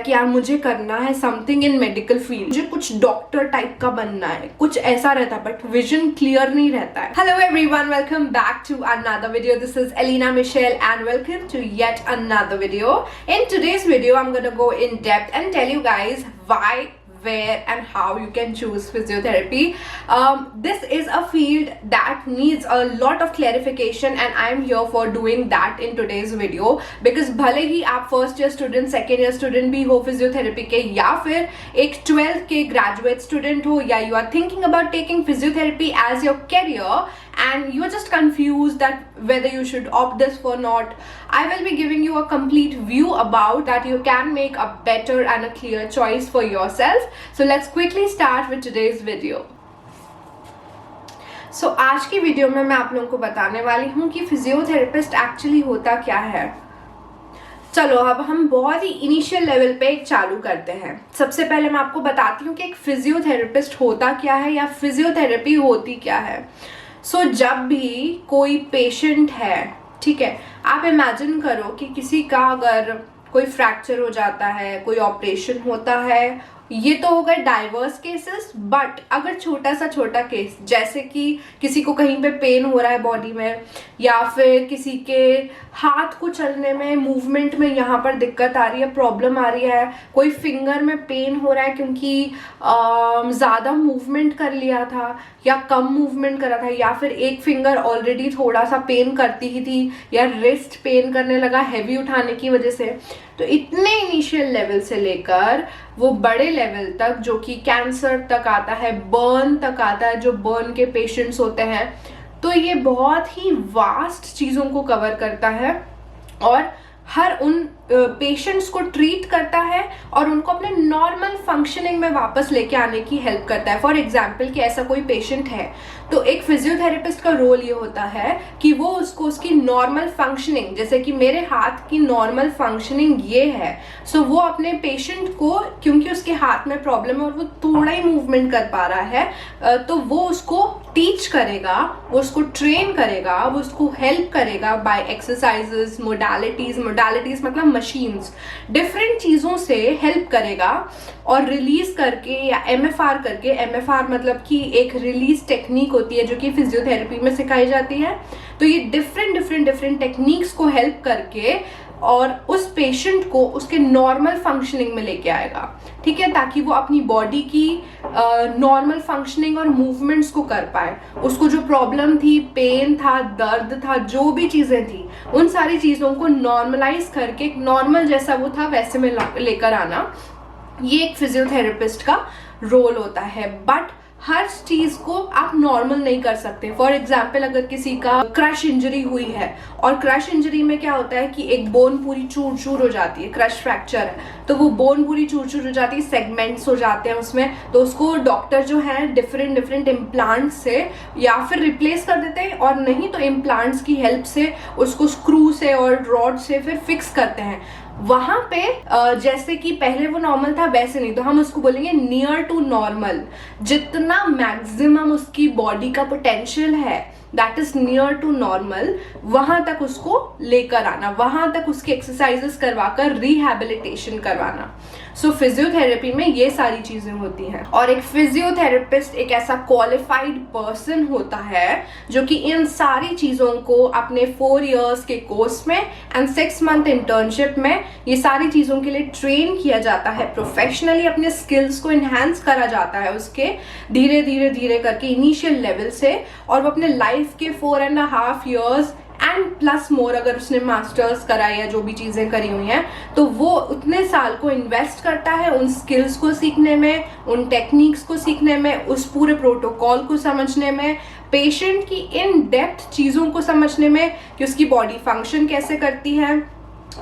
कि यार मुझे करना है समथिंग इन मेडिकल फील्ड, मुझे कुछ डॉक्टर टाइप का बनना है, कुछ ऐसा रहता है, बट विजन क्लियर नहीं रहता है। Hello everyone, welcome back to another video. This is Elina Mitchell and welcome to yet another video. In today's video I am gonna go in depth and tell you guys why, where and how you can choose physiotherapy. This is a field that needs a lot of clarification and I am here for doing that in today's video, because भले ही आप first year student, second year student भी हो physiotherapy के, या फिर एक 12th के graduate student हो, या you are thinking about taking physiotherapy as your career and you're just confused that whether you should opt this or not, I will be giving you a complete view about that you can make a better and a clear choice for yourself. So let's quickly start with today's video. So आज की video में मैं आप लोगों को बताने वाली हूँ कि फिजियोथेरेपिस्ट एक्चुअली होता क्या है। चलो अब हम बहुत ही इनिशियल लेवल पे चालू करते हैं। सबसे पहले मैं आपको बताती हूँ कि एक फिजियोथेरेपिस्ट होता क्या है या फिजियोथेरेपी होती क्या है। सो जब भी कोई पेशेंट है, ठीक है, आप इमेजिन करो कि किसी का अगर कोई फ्रैक्चर हो जाता है, कोई ऑपरेशन होता है, ये तो हो गए डाइवर्स केसेस, बट अगर छोटा सा छोटा केस, जैसे कि किसी को कहीं पे पेन हो रहा है बॉडी में, या फिर किसी के हाथ को चलने में, मूवमेंट में यहाँ पर दिक्कत आ रही है, प्रॉब्लम आ रही है, कोई फिंगर में पेन हो रहा है क्योंकि ज़्यादा मूवमेंट कर लिया था या कम मूवमेंट करा था, या फिर एक फिंगर ऑलरेडी थोड़ा सा पेन करती ही थी, या रिस्ट पेन करने लगा हैवी उठाने की वजह से। तो इतने इनिशियल लेवल से लेकर वो बड़े लेवल तक, जो कि कैंसर तक आता है, बर्न तक आता है, जो बर्न के पेशेंट्स होते हैं, तो ये बहुत ही वास्ट चीज़ों को कवर करता है और हर उन पेशेंट्स को ट्रीट करता है और उनको अपने नॉर्मल फंक्शनिंग में वापस लेके आने की हेल्प करता है। फॉर एग्जाम्पल कि ऐसा कोई पेशेंट है तो एक फिजियोथेरेपिस्ट का रोल ये होता है कि वो उसको उसकी नॉर्मल फंक्शनिंग, जैसे कि मेरे हाथ की नॉर्मल फंक्शनिंग ये है, सो वो अपने पेशेंट को, क्योंकि उसके हाथ में प्रॉब्लम है और वो थोड़ा ही मूवमेंट कर पा रहा है, तो वो उसको टीच करेगा, वो उसको ट्रेन करेगा, वो उसको हेल्प करेगा बाय एक्सरसाइजेस, मोडालिटीज मतलब मशीन्स, डिफरेंट चीज़ों से हेल्प करेगा और रिलीज करके या एमएफआर करके, एमएफआर मतलब कि एक रिलीज टेक्निक होती है जो कि फिजियोथेरेपी में सिखाई जाती है। तो ये डिफरेंट टेक्निक्स को हेल्प करके और उस पेशेंट को उसके नॉर्मल फंक्शनिंग में लेके आएगा, ठीक है, ताकि वो अपनी बॉडी की नॉर्मल फंक्शनिंग और मूवमेंट्स को कर पाए। उसको जो प्रॉब्लम थी, पेन था, दर्द था, जो भी चीज़ें थी, उन सारी चीज़ों को नॉर्मलाइज करके नॉर्मल जैसा वो था वैसे में लेकर आना, ये एक फिजियोथेरेपिस्ट का रोल होता है। बट हर चीज को आप नॉर्मल नहीं कर सकते। फॉर एग्जाम्पल अगर किसी का क्रश इंजरी हुई है, और क्रश इंजरी में क्या होता है कि एक बोन पूरी चूर चूर हो जाती है, क्रश फ्रैक्चर है तो वो बोन पूरी चूर चूर हो जाती है, सेगमेंट्स हो जाते हैं उसमें, तो उसको डॉक्टर जो है डिफरेंट इम्प्लांट्स से या फिर रिप्लेस कर देते हैं, और नहीं तो इम्प्लांट्स की हेल्प से उसको स्क्रू से और रॉड से फिर फिक्स करते हैं। वहां पे जैसे कि पहले वो नॉर्मल था वैसे नहीं, तो हम उसको बोलेंगे नियर टू नॉर्मल। जितना मैक्सिमम उसकी बॉडी का पोटेंशियल है, that is near to normal, वहां तक उसको लेकर आना, वहां तक उसकी एक्सरसाइजेस करवाकर रिहैबिलिटेशन करवाना। सो फिजियोथेरेपी में ये सारी चीजें होती हैं। और एक फिजियोथेरेपिस्ट एक ऐसा क्वालिफाइड पर्सन होता है जो कि इन सारी चीजों को अपने 4 इयर्स के कोर्स में एंड 6 मंथ इंटर्नशिप में ये सारी चीजों के लिए ट्रेन किया जाता है, प्रोफेशनली अपने स्किल्स को इन्हांस करा जाता है उसके धीरे करके इनिशियल लेवल से, और वो अपने लाइफ के 4.5 इयर्स एंड प्लस मोर, अगर उसने मास्टर्स करा या जो भी चीज़ें करी हुई हैं, तो वो उतने साल को इन्वेस्ट करता है उन स्किल्स को सीखने में, उन टेक्निक्स को सीखने में, उस पूरे प्रोटोकॉल को समझने में, पेशेंट की इन डेप्थ चीज़ों को समझने में कि उसकी बॉडी फंक्शन कैसे करती है,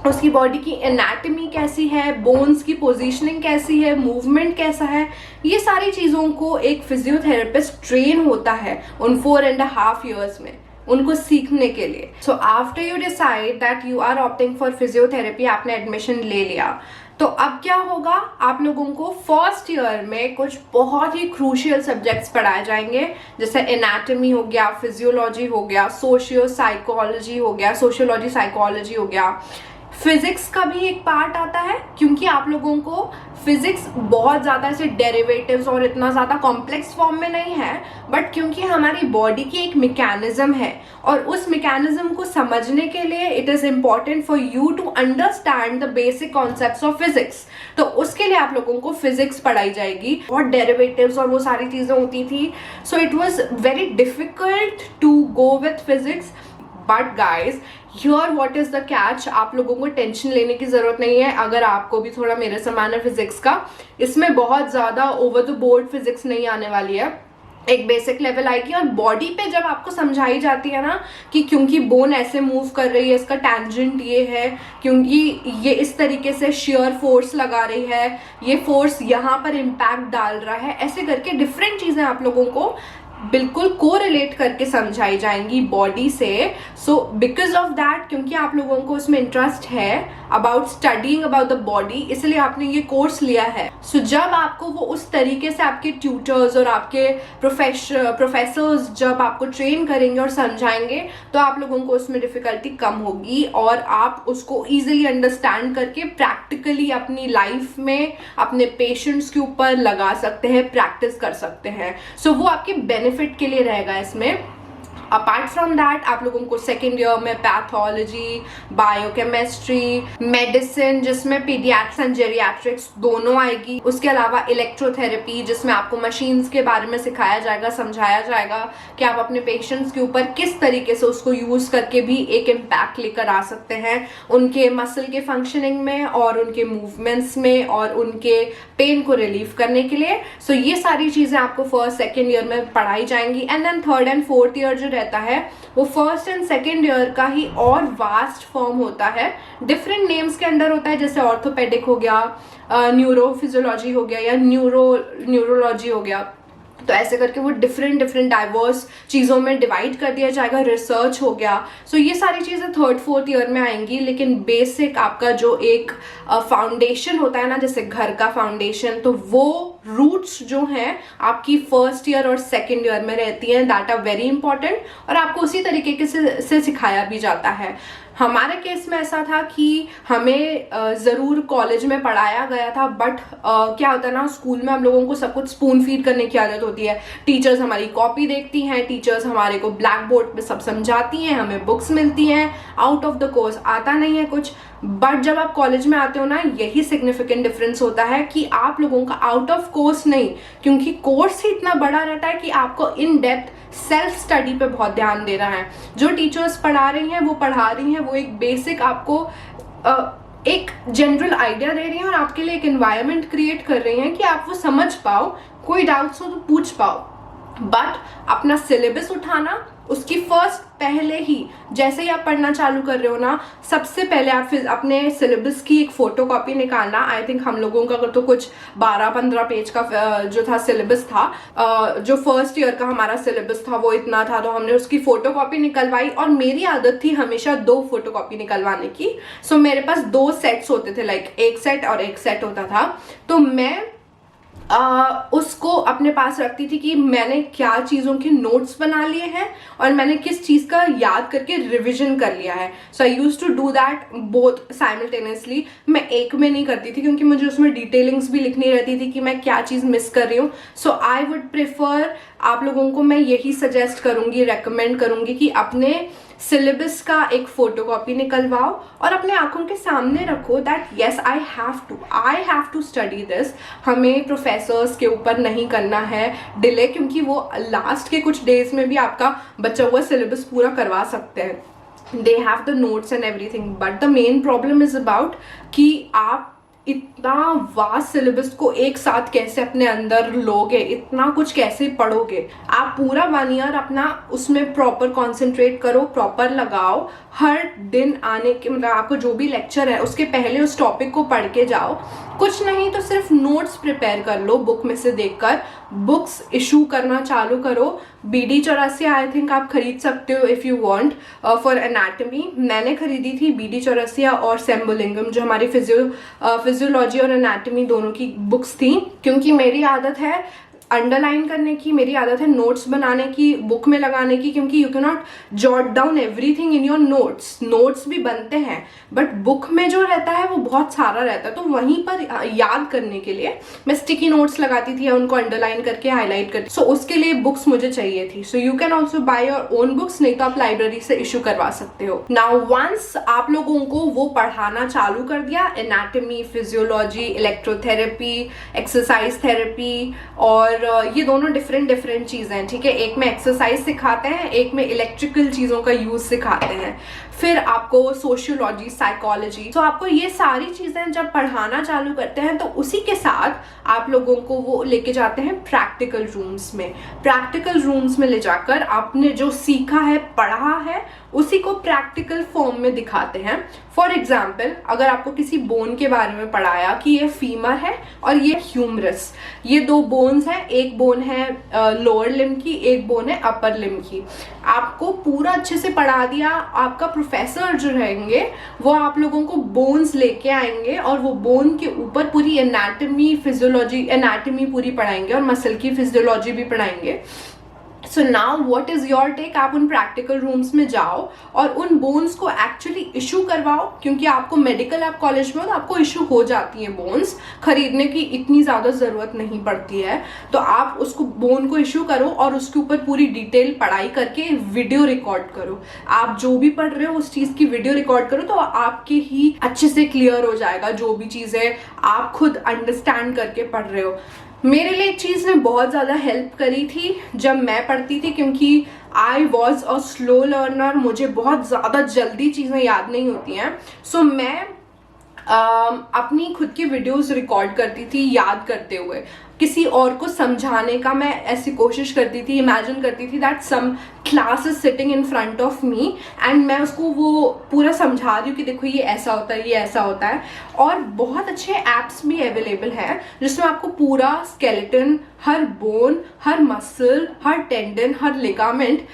उसकी बॉडी की एनाटमी कैसी है, बोन्स की पोजीशनिंग कैसी है, मूवमेंट कैसा है, ये सारी चीज़ों को एक फिजियोथेरेपिस्ट ट्रेन होता है उन 4.5 इयर्स में उनको सीखने के लिए। So after you decide that you are opting for physiotherapy, आपने एडमिशन ले लिया, तो अब क्या होगा, आप लोगों को फर्स्ट ईयर में कुछ बहुत ही क्रूशियल सब्जेक्ट्स पढ़ाए जाएंगे, जैसे एनाटमी हो गया, फिजियोलॉजी हो गया, सोशियो साइकोलॉजी हो गया, फिजिक्स का भी एक पार्ट आता है, क्योंकि आप लोगों को फिजिक्स बहुत ज़्यादा ऐसे डेरिवेटिव्स और इतना ज़्यादा कॉम्प्लेक्स फॉर्म में नहीं है, बट क्योंकि हमारी बॉडी की एक मैकेनिज्म है और उस मैकेनिज्म को समझने के लिए it is important for you to understand the basic concepts of physics. तो उसके लिए आप लोगों को फिजिक्स पढ़ाई जाएगी और डेरिवेटिव्स और वो सारी चीज़ें होती थी। So it was very difficult to go with physics, but guys here what is the catch, आप लोगों को टेंशन लेने की जरूरत नहीं है। अगर आपको भी थोड़ा मेरे समान है फिजिक्स का, इसमें बहुत ज्यादा ओवर द बोर्ड फिजिक्स नहीं आने वाली है, एक बेसिक लेवल आएगी। और बॉडी पे जब आपको समझाई जाती है ना कि क्योंकि बोन ऐसे मूव कर रही है, इसका टेंजेंट ये है, क्योंकि ये इस तरीके से शेयर फोर्स लगा रही है, ये फोर्स यहाँ पर इम्पैक्ट डाल रहा है, ऐसे करके डिफरेंट चीजें आप लोगों को बिल्कुल कोरिलेट करके समझाई जाएंगी बॉडी से। सो बिकॉज ऑफ दैट, क्योंकि आप लोगों को उसमें इंटरेस्ट है about studying about the body, इसलिए आपने ये कोर्स लिया है। सो जब आपको वो उस तरीके से आपके ट्यूटर्स और आपके प्रोफेसर्स जब आपको ट्रेन करेंगे और समझाएंगे, तो आप लोगों को उसमें डिफिकल्टी कम होगी और आप उसको ईजिली अंडरस्टैंड करके प्रैक्टिकली अपनी लाइफ में अपने पेशेंट्स के ऊपर लगा सकते हैं, प्रैक्टिस कर सकते हैं। सो वो आपके बेनिफिट के लिए रहेगा इसमें। अपार्ट फ्रॉम दैट, आप लोगों को सेकेंड ईयर में पैथोलॉजी, बायोकेमिस्ट्री, मेडिसिन जिसमें पीडियाट्रिक्स एंड जेरियाट्रिक्स दोनों आएगी, उसके अलावा इलेक्ट्रोथेरेपी जिसमें आपको मशीन्स के बारे में सिखाया जाएगा, समझाया जाएगा कि आप अपने पेशेंट्स के ऊपर किस तरीके से उसको यूज करके भी एक इम्पैक्ट लेकर आ सकते हैं उनके मसल के फंक्शनिंग में और उनके मूवमेंट्स में और उनके पेन को रिलीव करने के लिए। सो ये सारी चीजें आपको फर्स्ट सेकेंड ईयर में पढ़ाई जाएंगी। And then third and fourth year जो रहता है वो फर्स्ट एंड सेकेंड ईयर का ही और वास्ट फॉर्म होता है, डिफरेंट नेम्स के अंडर होता है, जैसे ऑर्थोपेडिक हो गया, न्यूरोफिजियोलॉजी हो गया या न्यूरोलॉजी हो गया। तो ऐसे करके वो डिफरेंट डाइवर्स चीज़ों में डिवाइड कर दिया जाएगा, रिसर्च हो गया। सो ये सारी चीज़ें थर्ड फोर्थ ईयर में आएंगी, लेकिन बेसिक आपका जो एक फाउंडेशन होता है ना, जैसे घर का फाउंडेशन, तो वो रूट्स जो हैं आपकी फर्स्ट ईयर और सेकेंड ईयर में रहती हैं, दैट आर वेरी इंपॉर्टेंट और आपको उसी तरीके से सिखाया भी जाता है। हमारे केस में ऐसा था कि हमें ज़रूर कॉलेज में पढ़ाया गया था, बट क्या होता है ना, स्कूल में हम लोगों को सब कुछ स्पून फीड करने की आदत होती है। टीचर्स हमारी कॉपी देखती हैं, टीचर्स हमारे को ब्लैक बोर्ड पे सब समझाती हैं, हमें बुक्स मिलती हैं, आउट ऑफ द कोर्स आता नहीं है कुछ। बट जब आप कॉलेज में आते हो ना, यही सिग्निफिकेंट डिफरेंस होता है कि आप लोगों का आउट ऑफ कोर्स नहीं, क्योंकि कोर्स ही इतना बड़ा रहता है कि आपको इन डेप्थ सेल्फ स्टडी पे बहुत ध्यान देना है। जो टीचर्स पढ़ा रही हैं वो पढ़ा रही हैं, वो एक बेसिक आपको एक जनरल आइडिया दे रही हैं और आपके लिए एक एनवायरनमेंट क्रिएट कर रही हैं कि आप वो समझ पाओ, कोई डाउट्स हो तो पूछ पाओ। बट अपना सिलेबस उठाना, उसकी फर्स्ट पहले ही जैसे ही आप पढ़ना चालू कर रहे हो ना, सबसे पहले आप फिर अपने सिलेबस की एक फोटो कॉपी निकालना। आई थिंक हम लोगों का तो कुछ 12-15 पेज का जो था सिलेबस था, जो फर्स्ट ईयर का हमारा सिलेबस था वो इतना था, तो हमने उसकी फोटो कॉपी निकलवाई। और मेरी आदत थी हमेशा 2 फोटो कॉपी निकलवाने की। सो मेरे पास 2 सेट्स होते थे, लाइक एक सेट और एक सेट होता था। तो मैं उसको अपने पास रखती थी कि मैंने क्या चीज़ों के नोट्स बना लिए हैं और मैंने किस चीज़ का याद करके रिविजन कर लिया है। So I used to do that both simultaneously. मैं एक में नहीं करती थी क्योंकि मुझे उसमें डिटेलिंग्स भी लिखनी रहती थी कि मैं क्या चीज़ मिस कर रही हूँ। सो आई वुड प्रेफर, आप लोगों को मैं यही सजेस्ट करूँगी, रेकमेंड करूँगी कि अपने सिलेबस का एक फोटोकॉपी निकलवाओ और अपने आंखों के सामने रखो that yes I have to study this. हमें प्रोफेसर्स के ऊपर नहीं करना है डिले, क्योंकि वो लास्ट के कुछ डेज में भी आपका बचा हुआ सिलेबस पूरा करवा सकते हैं। They have the notes and everything, but the main problem is about कि आप इतना वास्ट सिलेबस को एक साथ कैसे अपने अंदर लोगे, इतना कुछ कैसे पढ़ोगे। आप पूरा 1 ईयर अपना उसमें प्रॉपर कॉन्सेंट्रेट करो, प्रॉपर लगाओ। हर दिन आने के मतलब आपको जो भी लेक्चर है उसके पहले उस टॉपिक को पढ़ के जाओ। कुछ नहीं तो सिर्फ नोट्स प्रिपेयर कर लो बुक में से देखकर। बुक्स इशू करना चालू करो। BD84 आई थिंक आप खरीद सकते हो if you want for anatomy. मैंने खरीदी थी BD84 और सेम्बोलिंगम, जो हमारी फिजियोलॉजी और एनाटमी दोनों की बुक्स थी, क्योंकि मेरी आदत है अंडरलाइन करने की, मेरी आदत है नोट्स बनाने की, बुक में लगाने की, क्योंकि you can not jot down everything in your notes. Notes भी बनते हैं बट बुक में जो रहता है वो बहुत सारा रहता है, तो वहीं पर याद करने के लिए मैं स्टिकी नोट्स लगाती थी या उनको अंडरलाइन करके हाईलाइट करती। सो उसके लिए बुक्स मुझे चाहिए थी। So you can also by your own books, नहीं तो आप लाइब्रेरी से इशू करवा सकते हो। नाउ वंस आप लोगों को वो पढ़ाना चालू कर दिया, anatomy, physiology, electrotherapy, exercise therapy, और ये दोनों डिफरेंट चीजें हैं, ठीक है। एक में एक्सरसाइज सिखाते हैं, एक में इलेक्ट्रिकल चीजों का यूज सिखाते हैं। फिर आपको सोशियोलॉजी, साइकोलॉजी, तो आपको ये सारी चीजें जब पढ़ाना चालू करते हैं तो उसी के साथ आप लोगों को वो लेके जाते हैं प्रैक्टिकल रूम्स में। प्रैक्टिकल रूम्स में ले जाकर आपने जो सीखा है, पढ़ा है, उसी को प्रैक्टिकल फॉर्म में दिखाते हैं। फॉर एग्जाम्पल, अगर आपको किसी बोन के बारे में पढ़ाया कि ये फीमर है और ये ह्यूमरस, ये दो बोन्स हैं, एक बोन है लोअर लिम्ब की, एक बोन है अपर लिम्ब की, आपको पूरा अच्छे से पढ़ा दिया। आपका प्रोफेसर जो रहेंगे वो आप लोगों को बोन्स लेके आएंगे और वो बोन के ऊपर पूरी एनाटॉमी, फिजियोलॉजी, एनाटॉमी पूरी पढ़ाएंगे और मसल की फिजियोलॉजी भी पढ़ाएंगे। So now what is your take? आप उन प्रैक्टिकल रूम्स में जाओ और उन बोन्स को एक्चुअली इशू करवाओ, क्योंकि आपको मेडिकल, आप कॉलेज में हो तो आपको इशू हो जाती है बोन्स, खरीदने की इतनी ज़्यादा ज़रूरत नहीं पड़ती है। तो आप उसको बोन को इशू करो और उसके ऊपर पूरी डिटेल पढ़ाई करके वीडियो रिकॉर्ड करो। आप जो भी पढ़ रहे हो उस चीज़ की वीडियो रिकॉर्ड करो, तो आपके ही अच्छे से क्लियर हो जाएगा जो भी चीज़ें आप खुद अंडरस्टैंड करके पढ़ रहे हो। मेरे लिए एक चीज़ ने बहुत ज़्यादा हेल्प करी थी जब मैं पढ़ती थी, क्योंकि I was a slow learner, मुझे बहुत ज़्यादा जल्दी चीज़ें याद नहीं होती हैं। सो मैं अपनी खुद की वीडियोस रिकॉर्ड करती थी याद करते हुए, किसी और को समझाने का मैं ऐसी कोशिश करती थी, इमेजिन करती थी that some class is sitting in front of me and मैं उसको वो पूरा समझा रही हूँ कि देखो ये ऐसा होता है, ये ऐसा होता है। और बहुत अच्छे ऐप्स भी अवेलेबल हैं जिसमें आपको पूरा स्केलेटन, हर बोन, हर मसल, हर टेंडन, हर लिगामेंट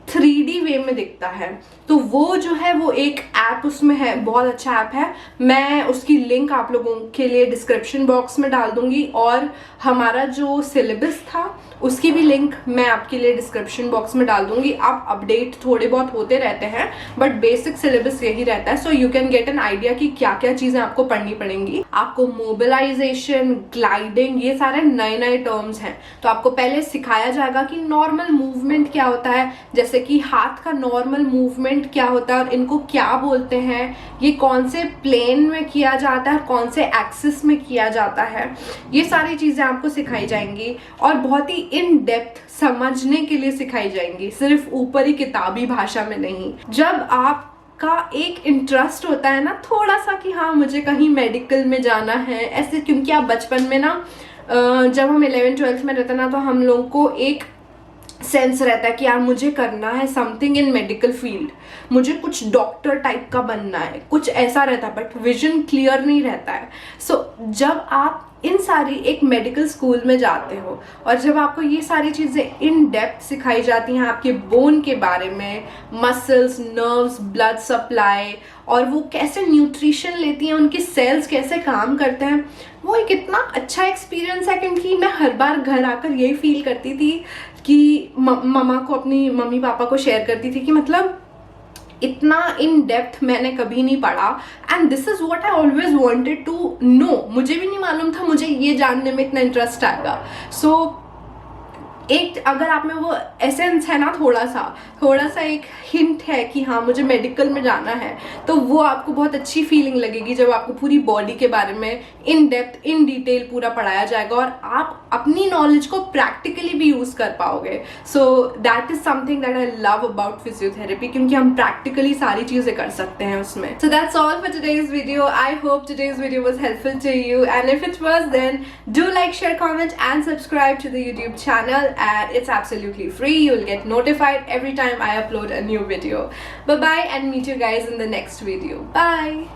3D वे में दिखता है। तो वो जो है वो एक ऐप उसमें है, बहुत अच्छा ऐप है। मैं उसकी लिंक आप लोगों के लिए डिस्क्रिप्शन बॉक्स में डाल दूंगी, और हमारा जो सिलेबस था उसकी भी लिंक मैं आपके लिए डिस्क्रिप्शन बॉक्स में डाल दूंगी। आप अपडेट थोड़े बहुत होते रहते हैं बट बेसिक सिलेबस यही रहता है। So you can get an idea कि क्या क्या चीज़ें आपको पढ़नी पड़ेंगी। आपको मोबिलाइजेशन, ग्लाइडिंग, ये सारे नए नए टर्म्स हैं, तो आपको पहले सिखाया जाएगा कि नॉर्मल मूवमेंट क्या होता है, जैसे कि हाथ का नॉर्मल मूवमेंट क्या होता है और इनको क्या बोलते हैं, ये कौन से प्लेन में किया जाता है, कौन से एक्सिस में किया जाता है, ये सारी चीज़ें आपको सिखाई जाएंगी और बहुत ही इन डेप्थ समझने के लिए सिखाई जाएंगी, सिर्फ ऊपरी किताबी भाषा में नहीं। जब आप का एक इंटरेस्ट होता है ना थोड़ा सा कि हाँ मुझे कहीं मेडिकल में जाना है ऐसे, क्योंकि आप बचपन में ना जब हम 11th-12th में रहते ना तो हम लोगों को एक सेंस रहता है कि यार मुझे करना है समथिंग इन मेडिकल फील्ड, मुझे कुछ डॉक्टर टाइप का बनना है, कुछ ऐसा रहता है, बट विजन क्लियर नहीं रहता है। सो जब आप इन सारी एक मेडिकल स्कूल में जाते हो और जब आपको ये सारी चीज़ें इन डेप्थ सिखाई जाती हैं, आपके बोन के बारे में, मसल्स, नर्व्स, ब्लड सप्लाई और वो कैसे न्यूट्रिशन लेती हैं, उनके सेल्स कैसे काम करते हैं, वो एक इतना अच्छा एक्सपीरियंस है। क्योंकि मैं हर बार घर आकर यही फील करती थी कि मम्मा को, अपनी मम्मी पापा को शेयर करती थी कि मतलब इतना इन डेप्थ मैंने कभी नहीं पढ़ा, and this is what I always wanted to know. मुझे भी नहीं मालूम था मुझे ये जानने में इतना इंटरेस्ट आएगा। सो एक अगर आप में वो एसेंस है ना, थोड़ा सा एक हिंट है कि हाँ मुझे मेडिकल में जाना है, तो वो आपको बहुत अच्छी फीलिंग लगेगी जब आपको पूरी बॉडी के बारे में इन डेप्थ, इन डिटेल पूरा पढ़ाया जाएगा और आप अपनी नॉलेज को प्रैक्टिकली भी यूज कर पाओगे। So that is something that I love about physiotherapy, क्योंकि हम प्रैक्टिकली सारी चीजें कर सकते हैं उसमें। So that's all for today's video. I hope today's video was helpful to you, and if it was then do like, share, comment and subscribe to the YouTube channel, and it's absolutely free. You'll get notified every time I upload a new video. Bye bye, and meet you guys in the next video. Bye.